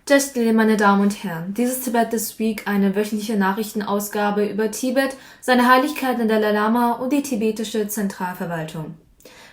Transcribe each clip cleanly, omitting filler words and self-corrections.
Tschüss, meine Damen und Herren, dies ist Tibet This Week, eine wöchentliche Nachrichtenausgabe über Tibet, seine Heiligkeit der Dalai Lama und die tibetische Zentralverwaltung.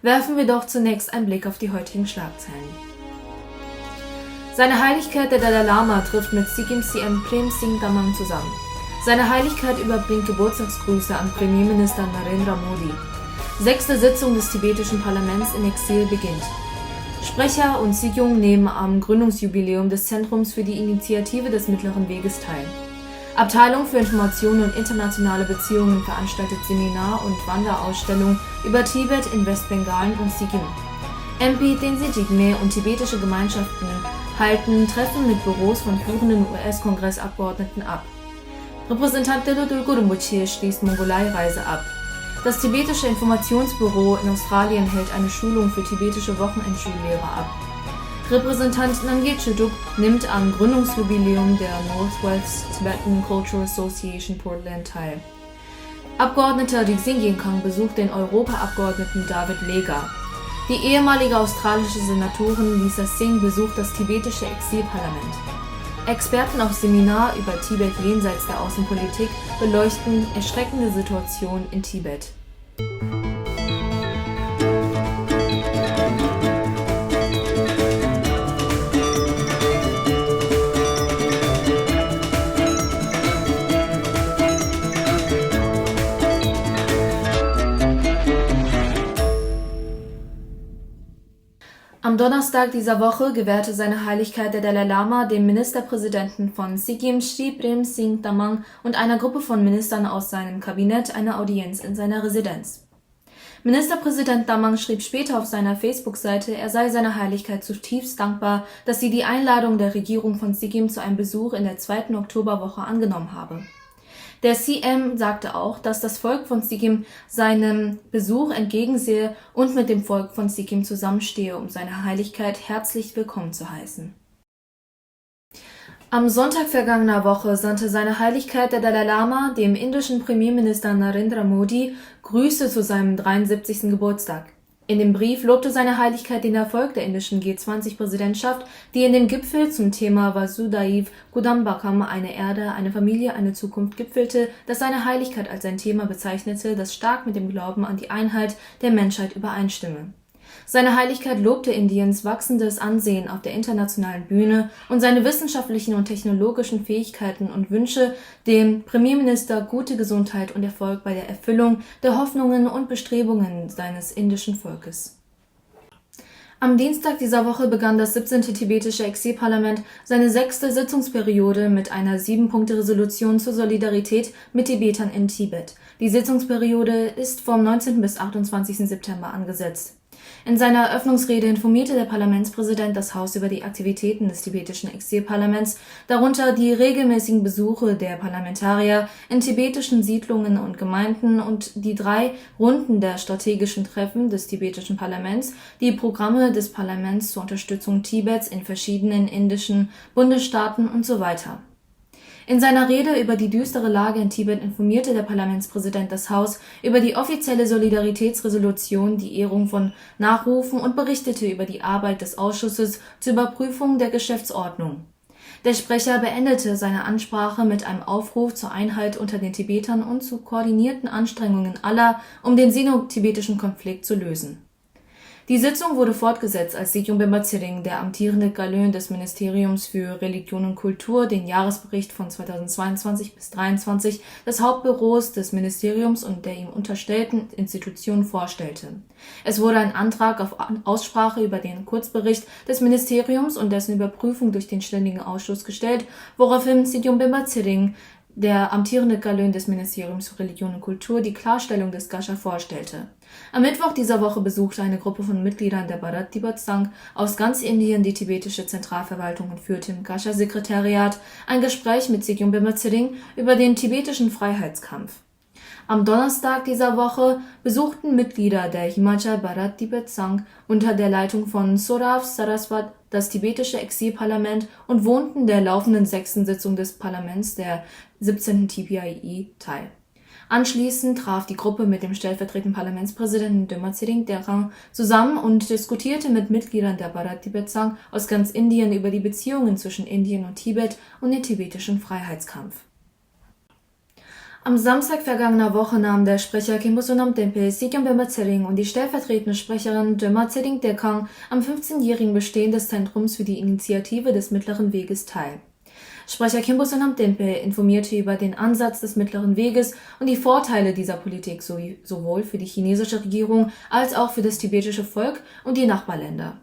Werfen wir doch zunächst einen Blick auf die heutigen Schlagzeilen. Seine Heiligkeit der Dalai Lama trifft mit Sikkim CM Prem Singh Tamang zusammen. Seine Heiligkeit überbringt Geburtstagsgrüße an Premierminister Narendra Modi. 6. Sitzung des tibetischen Parlaments in Exil beginnt. Sprecher und Sikyung nehmen am Gründungsjubiläum des Zentrums für die Initiative des Mittleren Weges teil. Abteilung für Information und internationale Beziehungen veranstaltet Seminar- und Wanderausstellung über Tibet in Westbengalen und Sikkim. MP Tenzin Jigme und tibetische Gemeinschaften halten Treffen mit Büros von führenden US-Kongressabgeordneten ab. Repräsentant Dilodul Gurumbuchi schließt Mongolei-Reise ab. Das tibetische Informationsbüro in Australien hält eine Schulung für tibetische Wochenendschullehrer ab. Repräsentant Namgyel Chuduk nimmt am Gründungsjubiläum der Northwest Tibetan Cultural Association Portland teil. Abgeordneter Rik-Sing Yingkang besucht den Europaabgeordneten David Lega. Die ehemalige australische Senatorin Lisa Singh besucht das tibetische Exilparlament. Experten auf Seminar über Tibet jenseits der Außenpolitik beleuchten erschreckende Situationen in Tibet. Am Donnerstag dieser Woche gewährte seine Heiligkeit der Dalai Lama dem Ministerpräsidenten von Sikkim Shri Prem Singh Tamang und einer Gruppe von Ministern aus seinem Kabinett eine Audienz in seiner Residenz. Ministerpräsident Tamang schrieb später auf seiner Facebook-Seite, er sei seiner Heiligkeit zutiefst dankbar, dass sie die Einladung der Regierung von Sikkim zu einem Besuch in der 2. Oktoberwoche angenommen habe. Der CM sagte auch, dass das Volk von Sikkim seinem Besuch entgegensehe und mit dem Volk von Sikkim zusammenstehe, um seine Heiligkeit herzlich willkommen zu heißen. Am Sonntag vergangener Woche sandte seine Heiligkeit der Dalai Lama dem indischen Premierminister Narendra Modi Grüße zu seinem 73. Geburtstag. In dem Brief lobte seine Heiligkeit den Erfolg der indischen G20-Präsidentschaft, die in dem Gipfel zum Thema Vasudhaiv Kudambakam, eine Erde, eine Familie, eine Zukunft gipfelte, das seine Heiligkeit als ein Thema bezeichnete, das stark mit dem Glauben an die Einheit der Menschheit übereinstimme. Seine Heiligkeit lobte Indiens wachsendes Ansehen auf der internationalen Bühne und seine wissenschaftlichen und technologischen Fähigkeiten und wünsche dem Premierminister gute Gesundheit und Erfolg bei der Erfüllung der Hoffnungen und Bestrebungen seines indischen Volkes. Am Dienstag dieser Woche begann das 17. tibetische Exilparlament seine 6. Sitzungsperiode mit einer 7-Punkte-Resolution zur Solidarität mit Tibetern in Tibet. Die Sitzungsperiode ist vom 19. bis 28. September angesetzt. In seiner Eröffnungsrede informierte der Parlamentspräsident das Haus über die Aktivitäten des tibetischen Exilparlaments, darunter die regelmäßigen Besuche der Parlamentarier in tibetischen Siedlungen und Gemeinden und die 3 Runden der strategischen Treffen des tibetischen Parlaments, die Programme des Parlaments zur Unterstützung Tibets in verschiedenen indischen Bundesstaaten usw. In seiner Rede über die düstere Lage in Tibet informierte der Parlamentspräsident das Haus über die offizielle Solidaritätsresolution, die Ehrung von Nachrufen und berichtete über die Arbeit des Ausschusses zur Überprüfung der Geschäftsordnung. Der Sprecher beendete seine Ansprache mit einem Aufruf zur Einheit unter den Tibetern und zu koordinierten Anstrengungen aller, um den sino-tibetischen Konflikt zu lösen. Die Sitzung wurde fortgesetzt, als Sikyung Bemba Tsering, der amtierende Galön des Ministeriums für Religion und Kultur, den Jahresbericht von 2022 bis 2023 des Hauptbüros des Ministeriums und der ihm unterstellten Institutionen vorstellte. Es wurde ein Antrag auf Aussprache über den Kurzbericht des Ministeriums und dessen Überprüfung durch den Ständigen Ausschuss gestellt, woraufhin Sikyung Bemba Tsering, der amtierende Galön des Ministeriums für Religion und Kultur, die Klarstellung des Gascha vorstellte. Am Mittwoch dieser Woche besuchte eine Gruppe von Mitgliedern der Bharat Tibet Sangh aus ganz Indien die tibetische Zentralverwaltung und führte im Gascha-Sekretariat ein Gespräch mit Sikyung Bemba Tsering über den tibetischen Freiheitskampf. Am Donnerstag dieser Woche besuchten Mitglieder der Himachal Bharat Tibet Sangh unter der Leitung von Sorav Saraswat das tibetische Exilparlament und wohnten der laufenden 6. Sitzung des Parlaments der 17. TPIE teil. Anschließend traf die Gruppe mit dem stellvertretenden Parlamentspräsidenten Döma Tshering Terang zusammen und diskutierte mit Mitgliedern der Bharat Tibet-Sang aus ganz Indien über die Beziehungen zwischen Indien und Tibet und den tibetischen Freiheitskampf. Am Samstag vergangener Woche nahmen der Sprecher Khenpo Sonam Tempe Sikyom Bemba Tshering und die stellvertretende Sprecherin Döma Tshering Terang am 15-jährigen Bestehen des Zentrums für die Initiative des Mittleren Weges teil. Sprecher Khenpo Sonam Tempe informierte über den Ansatz des Mittleren Weges und die Vorteile dieser Politik sowohl für die chinesische Regierung als auch für das tibetische Volk und die Nachbarländer.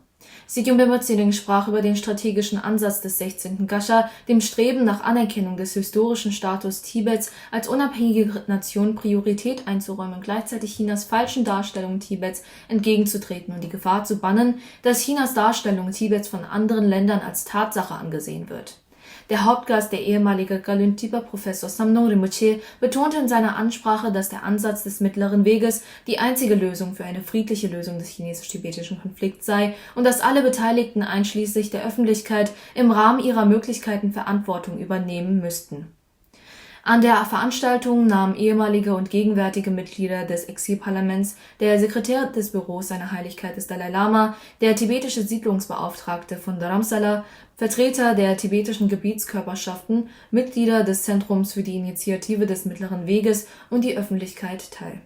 Sikyom Bemba Tshering sprach über den strategischen Ansatz des 16. Gascha, dem Streben nach Anerkennung des historischen Status Tibets als unabhängige Nation Priorität einzuräumen und gleichzeitig Chinas falschen Darstellungen Tibets entgegenzutreten und die Gefahr zu bannen, dass Chinas Darstellung Tibets von anderen Ländern als Tatsache angesehen wird. Der Hauptgast, der ehemalige Galuntipa-Professor Samdong Rinpoche, betonte in seiner Ansprache, dass der Ansatz des Mittleren Weges die einzige Lösung für eine friedliche Lösung des chinesisch-tibetischen Konflikts sei und dass alle Beteiligten einschließlich der Öffentlichkeit im Rahmen ihrer Möglichkeiten Verantwortung übernehmen müssten. An der Veranstaltung nahmen ehemalige und gegenwärtige Mitglieder des Exilparlaments, der Sekretär des Büros Seiner Heiligkeit des Dalai Lama, der tibetische Siedlungsbeauftragte von Dharamsala, Vertreter der tibetischen Gebietskörperschaften, Mitglieder des Zentrums für die Initiative des Mittleren Weges und die Öffentlichkeit teil.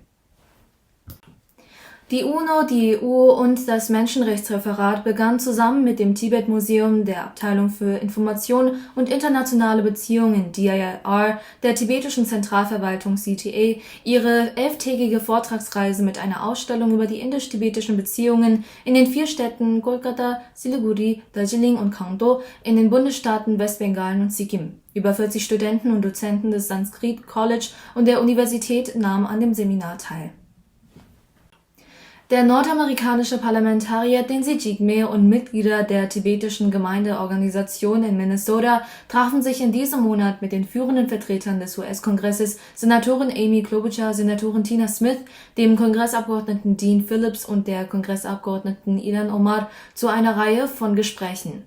Die UNO, die EU und das Menschenrechtsreferat begannen zusammen mit dem Tibet-Museum, der Abteilung für Information und internationale Beziehungen DIIR, der tibetischen Zentralverwaltung CTA, ihre 11-tägige Vortragsreise mit einer Ausstellung über die indisch-tibetischen Beziehungen in den 4 Städten Kolkata, Siliguri, Darjeeling und Kangdo in den Bundesstaaten Westbengalen und Sikkim. Über 40 Studenten und Dozenten des Sanskrit College und der Universität nahmen an dem Seminar teil. Der nordamerikanische Parlamentarier Tenzin Jigme und Mitglieder der tibetischen Gemeindeorganisation in Minnesota trafen sich in diesem Monat mit den führenden Vertretern des US-Kongresses, Senatorin Amy Klobuchar, Senatorin Tina Smith, dem Kongressabgeordneten Dean Phillips und der Kongressabgeordneten Ilhan Omar zu einer Reihe von Gesprächen.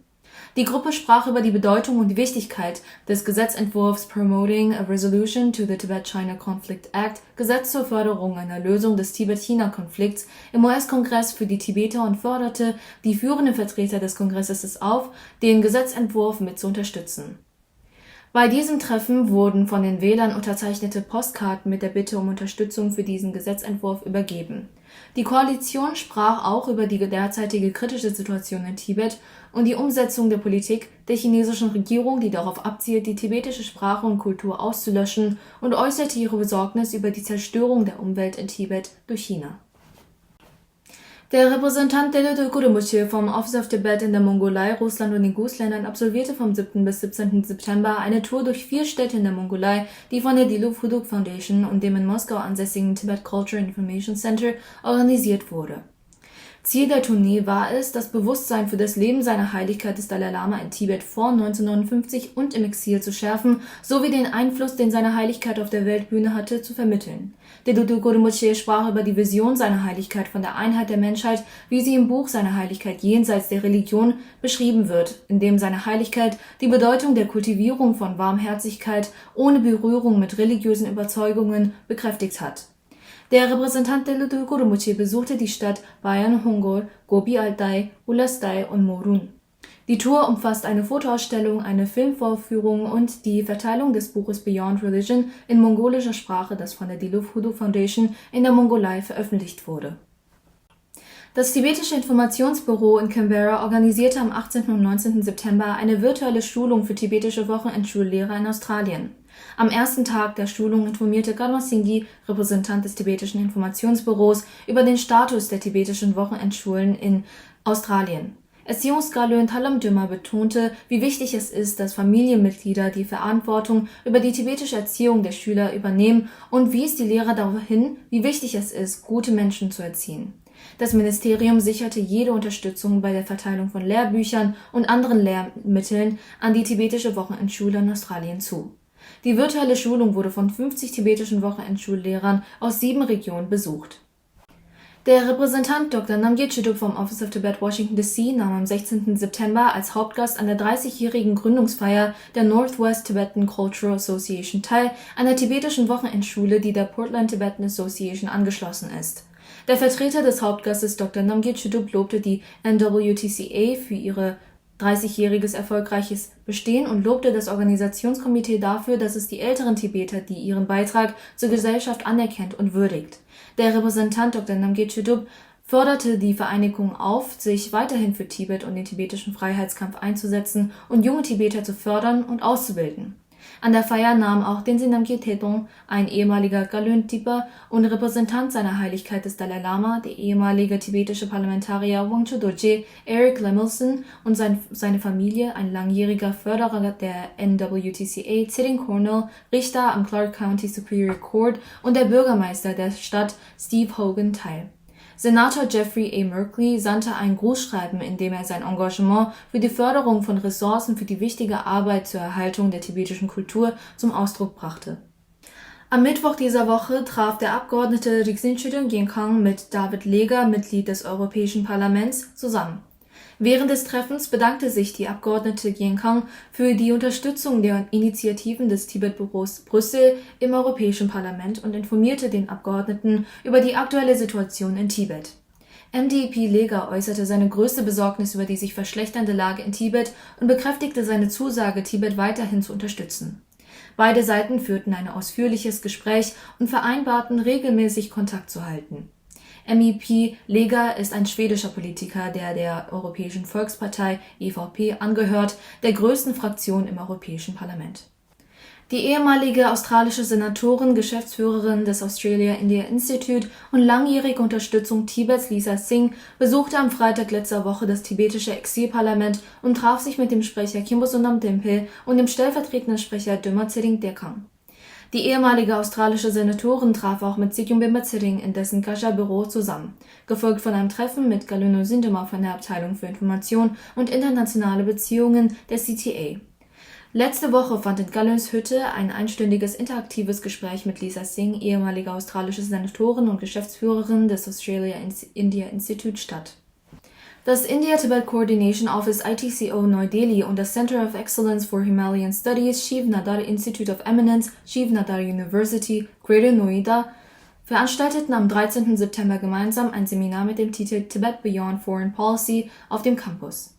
Die Gruppe sprach über die Bedeutung und die Wichtigkeit des Gesetzentwurfs Promoting a Resolution to the Tibet-China Conflict Act, Gesetz zur Förderung einer Lösung des Tibet-China-Konflikts, im US-Kongress für die Tibeter und forderte die führenden Vertreter des Kongresses auf, den Gesetzentwurf mit zu unterstützen. Bei diesem Treffen wurden von den Wählern unterzeichnete Postkarten mit der Bitte um Unterstützung für diesen Gesetzentwurf übergeben. Die Koalition sprach auch über die derzeitige kritische Situation in Tibet und die Umsetzung der Politik der chinesischen Regierung, die darauf abzielt, die tibetische Sprache und Kultur auszulöschen, und äußerte ihre Besorgnis über die Zerstörung der Umwelt in Tibet durch China. Der Repräsentant Telugu Rinpoche vom Office of Tibet in der Mongolei, Russland und den Gutsländern absolvierte vom 7. bis 17. September eine Tour durch 4 Städte in der Mongolei, die von der Dilup Phuduk Foundation und dem in Moskau ansässigen Tibet Culture Information Center organisiert wurde. Ziel der Tournee war es, das Bewusstsein für das Leben seiner Heiligkeit des Dalai Lama in Tibet vor 1959 und im Exil zu schärfen, sowie den Einfluss, den seine Heiligkeit auf der Weltbühne hatte, zu vermitteln. Telugu Rinpoche sprach über die Vision seiner Heiligkeit von der Einheit der Menschheit, wie sie im Buch Seiner Heiligkeit jenseits der Religion beschrieben wird, in dem seine Heiligkeit die Bedeutung der Kultivierung von Warmherzigkeit ohne Berührung mit religiösen Überzeugungen bekräftigt hat. Der Repräsentant Telugu Rinpoche besuchte die Stadt Bayan Hongor, Gobi Altai, Ulastai und Morun. Die Tour umfasst eine Fotoausstellung, eine Filmvorführung und die Verteilung des Buches Beyond Religion in mongolischer Sprache, das von der Dilup Phuduk Foundation in der Mongolei veröffentlicht wurde. Das tibetische Informationsbüro in Canberra organisierte am 18. und 19. September eine virtuelle Schulung für tibetische Wochenendschullehrer in Australien. Am ersten Tag der Schulung informierte Karma Singhi, Repräsentant des tibetischen Informationsbüros, über den Status der tibetischen Wochenendschulen in Australien. Erziehungsgalön Talam Döma betonte, wie wichtig es ist, dass Familienmitglieder die Verantwortung über die tibetische Erziehung der Schüler übernehmen, und wies die Lehrer darauf hin, wie wichtig es ist, gute Menschen zu erziehen. Das Ministerium sicherte jede Unterstützung bei der Verteilung von Lehrbüchern und anderen Lehrmitteln an die tibetische Wochenendschule in Australien zu. Die virtuelle Schulung wurde von 50 tibetischen Wochenendschullehrern aus 7 Regionen besucht. Der Repräsentant Dr. Namgyel Chudup vom Office of Tibet Washington DC nahm am 16. September als Hauptgast an der 30-jährigen Gründungsfeier der Northwest Tibetan Cultural Association teil, einer tibetischen Wochenendschule, die der Portland Tibetan Association angeschlossen ist. Der Vertreter des Hauptgastes Dr. Namgyel Chudup lobte die NWTCA für ihr 30-jähriges erfolgreiches Bestehen und lobte das Organisationskomitee dafür, dass es die älteren Tibeter, die ihren Beitrag zur Gesellschaft anerkennt und würdigt. Der Repräsentant Dr. Namgyel Chudup forderte die Vereinigung auf, sich weiterhin für Tibet und den tibetischen Freiheitskampf einzusetzen und junge Tibeter zu fördern und auszubilden. An der Feier nahm auch Tenzin Namgyel Thedong, ein ehemaliger Galön Tipa und Repräsentant seiner Heiligkeit des Dalai Lama, der ehemalige tibetische Parlamentarier Wangchu Dorje, Eric Lemelson und seine Familie, ein langjähriger Förderer der NWTCA, Tsiding Cornell, Richter am Clark County Superior Court und der Bürgermeister der Stadt, Steve Hogan, teil. Senator Jeffrey A. Merkley sandte ein Grußschreiben, in dem er sein Engagement für die Förderung von Ressourcen für die wichtige Arbeit zur Erhaltung der tibetischen Kultur zum Ausdruck brachte. Am Mittwoch dieser Woche traf der Abgeordnete Rinzin Gyengkhang mit David Leger, Mitglied des Europäischen Parlaments, zusammen. Während des Treffens bedankte sich die Abgeordnete Gyengkhang für die Unterstützung der Initiativen des Tibet-Büros Brüssel im Europäischen Parlament und informierte den Abgeordneten über die aktuelle Situation in Tibet. MdEP Leger äußerte seine größte Besorgnis über die sich verschlechternde Lage in Tibet und bekräftigte seine Zusage, Tibet weiterhin zu unterstützen. Beide Seiten führten ein ausführliches Gespräch und vereinbarten, regelmäßig Kontakt zu halten. MEP Leger ist ein schwedischer Politiker, der Europäischen Volkspartei EVP angehört, der größten Fraktion im Europäischen Parlament. Die ehemalige australische Senatorin, Geschäftsführerin des Australia-India Institute und langjährige Unterstützung Tibets Lisa Singh besuchte am Freitag letzter Woche das tibetische Exilparlament und traf sich mit dem Sprecher Khimbo Sundam Dimpel und dem stellvertretenden Sprecher Döma Tseding Dekang. Die ehemalige australische Senatorin traf auch mit Sikyum Bemba Tsering in dessen Kasha-Büro zusammen, gefolgt von einem Treffen mit Galeno Sindema von der Abteilung für Information und internationale Beziehungen der CTA. Letzte Woche fand in Galöns Hütte ein einstündiges interaktives Gespräch mit Lisa Singh, ehemalige australische Senatorin und Geschäftsführerin des Australia-India Institute statt. Das India-Tibet Coordination Office ITCO Neu-Delhi und das Center of Excellence for Himalayan Studies Shiv Nadar Institute of Eminence, Shiv Nadar University, Greater Noida, veranstalteten am 13. September gemeinsam ein Seminar mit dem Titel Tibet Beyond Foreign Policy auf dem Campus.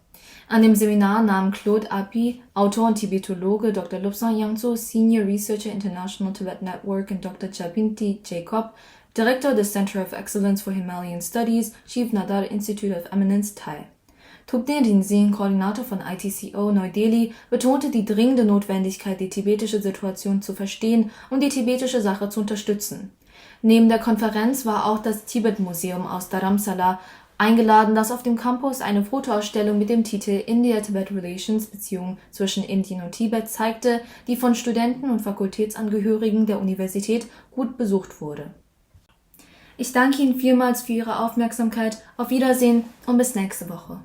An dem Seminar nahmen Claude Api, Autor und Tibetologe, Dr. Lobsang Yangzo, Senior Researcher International Tibet Network und Dr. Japinti Jacob, Direktor des Center of Excellence for Himalayan Studies, Shiv Nadar Institute of Eminence, teil. Thupten Rinzin, Koordinator von ITCO Neu-Delhi, betonte die dringende Notwendigkeit, die tibetische Situation zu verstehen und die tibetische Sache zu unterstützen. Neben der Konferenz war auch das Tibet-Museum aus Dharamsala eingeladen, das auf dem Campus eine Fotoausstellung mit dem Titel India-Tibet Relations, Beziehungen zwischen Indien und Tibet, zeigte, die von Studenten und Fakultätsangehörigen der Universität gut besucht wurde. Ich danke Ihnen vielmals für Ihre Aufmerksamkeit. Auf Wiedersehen und bis nächste Woche.